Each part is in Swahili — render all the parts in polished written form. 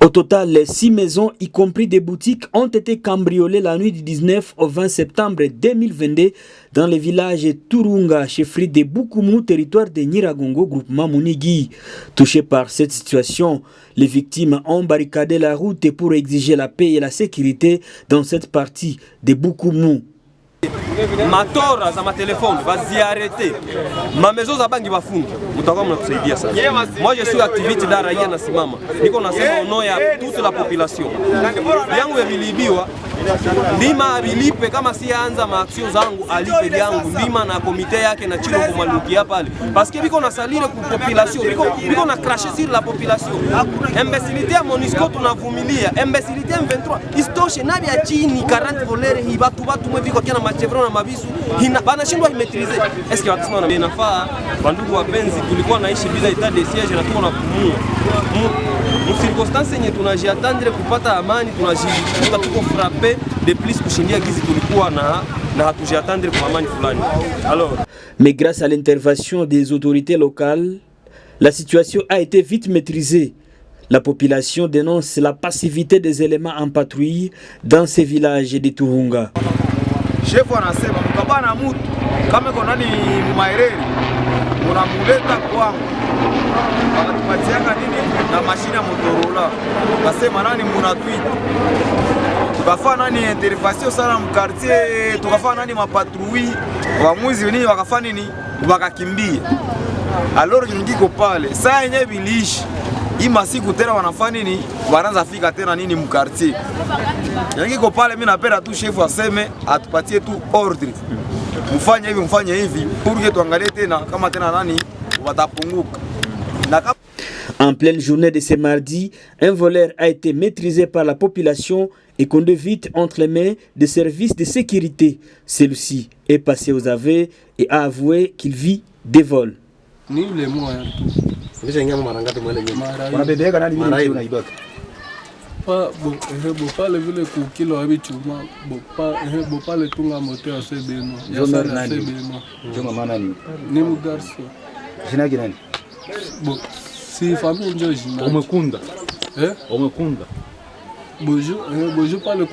Au total, 6 maisons, y compris des boutiques, ont été cambriolées la nuit du 19 au 20 septembre 2022 dans le village Turunga, chefferie de Bukumu, territoire de Nyiragongo, groupement Munigi. Touchés par cette situation, les victimes ont barricadé la route pour exiger la paix et la sécurité dans cette partie de Bukumu. Matora za matelefoni baziarete ma maison za bangi bafungi, mtakuwa mnatusaidia sana. Moi je suis activiste da raia na simama, niko nasema ono ya toute la population yangu yabilibiwa ndima abilipe, kama si anza maaksio zangu alipe yangu ndima na komite yake na chilo kumalukia pale, parce que biko na salire ku population, biko na cracher sur la population. Imbecilité ya Monisco tunavumilia, imbecilité M23 istoshe nabi ya chini 40 volere hi batu mwe biko kana machevron na mabisu banashindwa imetrize. Est-ce que watasema na inafaa? Bandugu wapenzi, tulikuwa naishi bila etat de siège na tuko na kumua circonstance yenye tunajiatandre kupata amani, tunajikuta tuko frappé de plus kushindia gizi tulikuwa na hatujiatandre kwa amani fulani. Alors, mais grâce à l'intervention des autorités locales, la situation a été vite maîtrisée. La population dénonce la passivité des éléments en patrouille dans ces villages de Turunga. Chef anasema mkabana mtu kama iko ndani Maereri unamuleta kwangu, wakatupatianga nini na mashine ya Motorola, nasema nani munatwita, tukafanya nani intervention sana mkartier, tukafanya nani mapatrouille, waamuzi nini wakafanya nini wakakimbia. Alors ngiko pale saa yenyewe bilishi ima siku tena wanafanya nini, wanaanza fika tena nini mkartier. Ngiko pale, mimi napenda tu chef aseme atupatie tu ordre, mfanye hivi pour que tuangalie tena kama tena nani watapunguka. En pleine journée de ce mardi, un voleur a été maîtrisé par la population et conduit vite entre les mains des services de sécurité. Celui-ci est passé aux aveux et a avoué qu'il vit des vols. Ni le moya tu. Pa bo pale vile ku kilo abichuma bo pale tunga moto ya sebeno ya sebeno Jonga maana ni mugarso jina gani bo si famille ndio jina umekunda umekunda bojo pale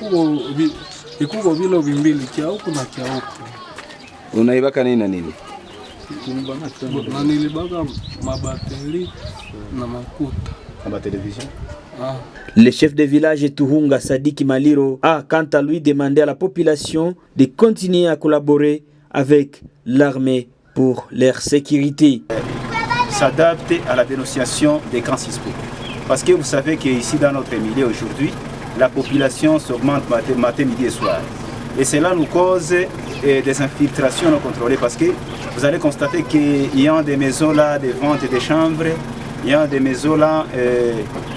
kuko vile vimbili kia huku na kia huku. Unaibaka nini na nini? Na nilibaka mabateri na makuta na télévision. Le chef de village Turunga, Sadiki Maliro, a quant à lui demandé à la population de continuer à collaborer avec l'armée pour leur sécurité. S'adapte à la dénonciation des camps suspects. Parce que vous savez qu'ici dans notre milieu aujourd'hui, la population s'augmente matin, midi et soir. Et cela nous cause des infiltrations non contrôlées, parce que vous allez constater qu'il y a des maisons là, des ventes des chambres, il y a des maisons là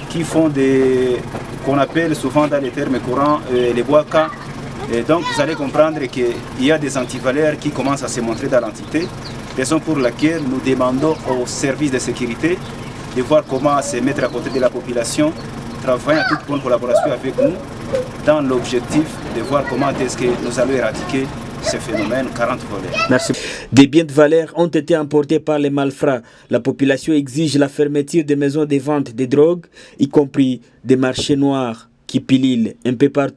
qui font des, qu'on appelle souvent dans les termes courants, les bois-cas. Et donc vous allez comprendre qu'il y a des antivaleurs qui commencent à se montrer dans l'entité, raison pour laquelle nous demandons aux services de sécurité de voir comment se mettre à côté de la population, travailler en toute bonne collaboration avec nous, dans l'objectif de voir comment est-ce que nous allons éradiquer ce phénomène 40 voleurs. Merci. Des biens de valeur ont été emportés par les malfrats. La population exige la fermeture des maisons de vente de drogue, y compris des marchés noirs qui pilent un peu partout.